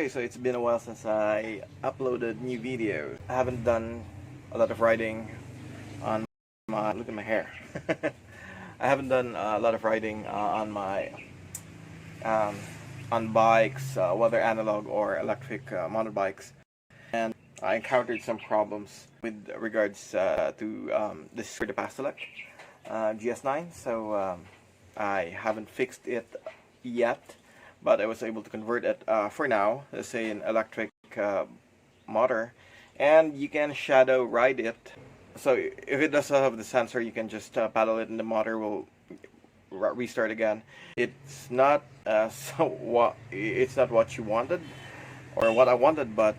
Okay, so it's been a while since I uploaded new videos. I haven't done a lot of riding on my, look at my hair. I haven't done a lot of riding on my on bikes, whether analog or electric motorbikes, and I encountered some problems with regards to this for the Paselec GS9. So I haven't fixed it yet, but I was able to convert it for now, let's say an electric motor, and you can shadow ride it. So if it doesn't have the sensor, you can just paddle it and the motor will restart again. It's not it's not what you wanted or what I wanted, but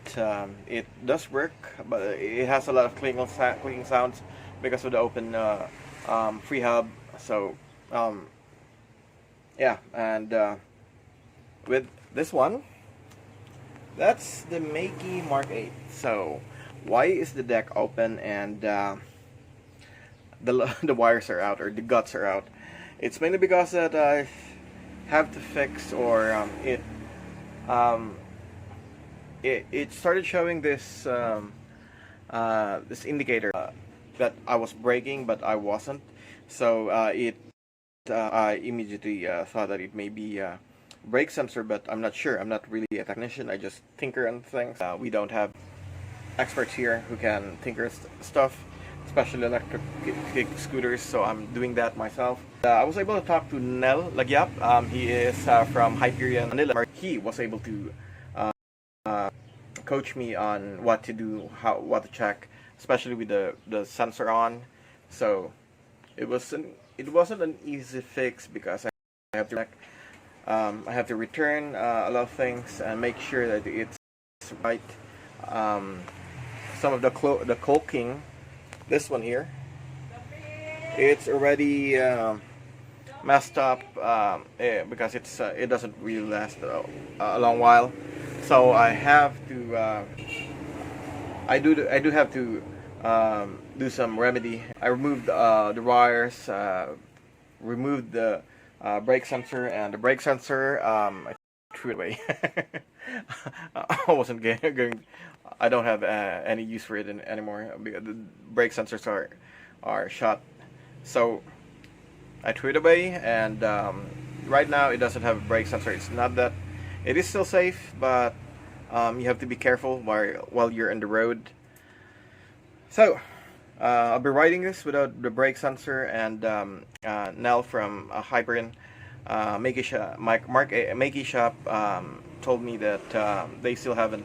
it does work. But it has a lot of clicking sounds because of the open free hub. So yeah, and with this one, that's the Maike Mk8. So why is the deck open and the wires are out, or the guts are out? It's mainly because that I have to fix, or it started showing this this indicator that I was braking but I wasn't. So I immediately thought that it may be brake sensor, but I'm not sure. I'm not really a technician. I just tinker on things. We don't have experts here who can tinker stuff, especially electric scooters, so I'm doing that myself. I was able to talk to Nel Lagyap. He is from Hyperion Shop. He was able to coach me on what to do, what to check, especially with the sensor on. So it wasn't an easy fix because I have to check. I have to return a lot of things and make sure that it's right. Some of the caulking, this one here, it's already messed up because it doesn't really last a long while. So I have to I do have to do some remedy. I removed the wires, removed the brake sensor, and the brake sensor I threw it away. I wasn't going. I don't have any use for it anymore because the brake sensors are shot. So I threw it away, and right now it doesn't have a brake sensor. It's not that. It is still safe, but you have to be careful while you're on the road. So I'll be riding this without the brake sensor, and Nel from Hyperion Maike Shop told me that they still haven't.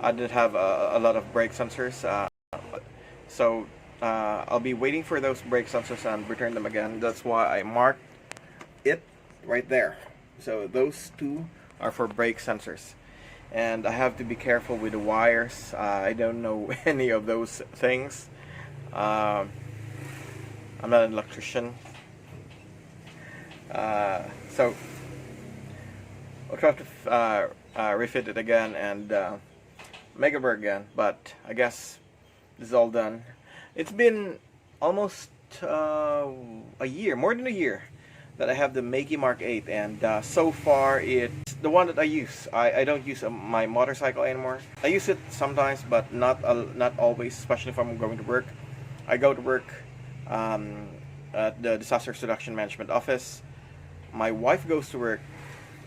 I didn't have a lot of brake sensors, so I'll be waiting for those brake sensors and return them again. That's why I marked it right there. So those two are for brake sensors, and I have to be careful with the wires. I don't know any of those things. I'm not an electrician, so I'll try to refit it again and make it work again. But I guess this is all done. It's been almost a year, more than a year, that I have the Maike Mk8, and so far it's the one that I use. I don't use my motorcycle anymore. I use it sometimes, but not always, especially if I'm going to work. I go to work at the Disaster Reduction Management Office. My wife goes to work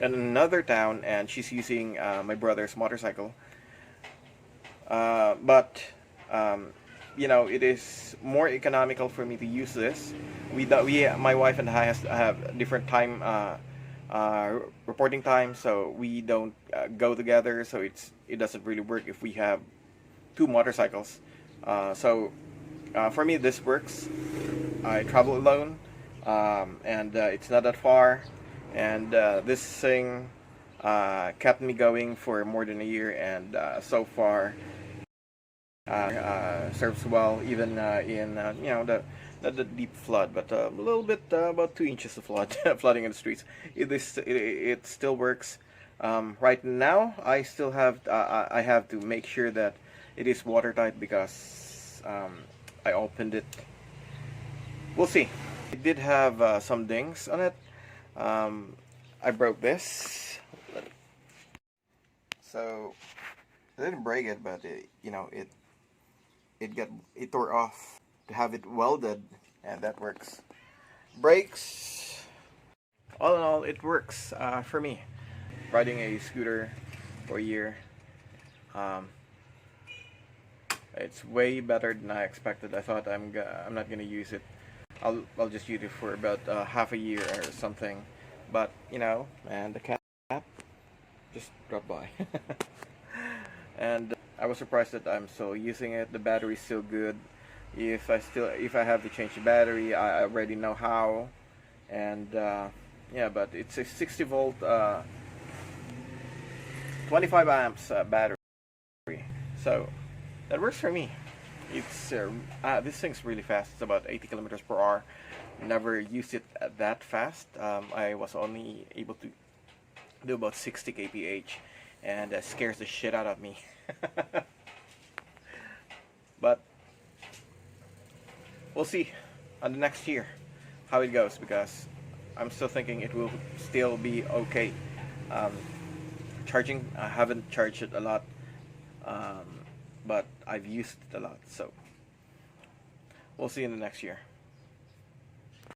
in another town, and she's using my brother's motorcycle. But you know, it is more economical for me to use this. My wife and I have different time reporting time, so we don't go together. So it doesn't really work if we have two motorcycles. So for me, this works. I travel alone, and it's not that far, and this thing kept me going for more than a year, and so far serves well, even in you know, not the deep flood, but a little bit about 2 inches of flood flooding in the streets. It still works. Right now, I still have I have to make sure that it is watertight because I opened it. We'll see. It did have some dings on it. I broke this. So I didn't break it, but you know, it tore off. To have it welded, and that works. Brakes. All in all, it works for me. Riding a scooter for a year, um, it's way better than I expected. I thought I'm not gonna use it. I'll just use it for about half a year or something. But you know, and the cat just dropped by, and I was surprised that I'm still using it. The battery's still good. If I have to change the battery, I already know how. And yeah, but it's a 60 volt, 25 amps battery, so that works for me. It's this thing's really fast. It's about 80 kilometers per hour. Never used it that fast. I was only able to do about 60 kph, and that scares the shit out of me. But we'll see on the next year how it goes, because I'm still thinking it will still be okay. Charging, I haven't charged it a lot, but I've used it a lot, so we'll see in the next year.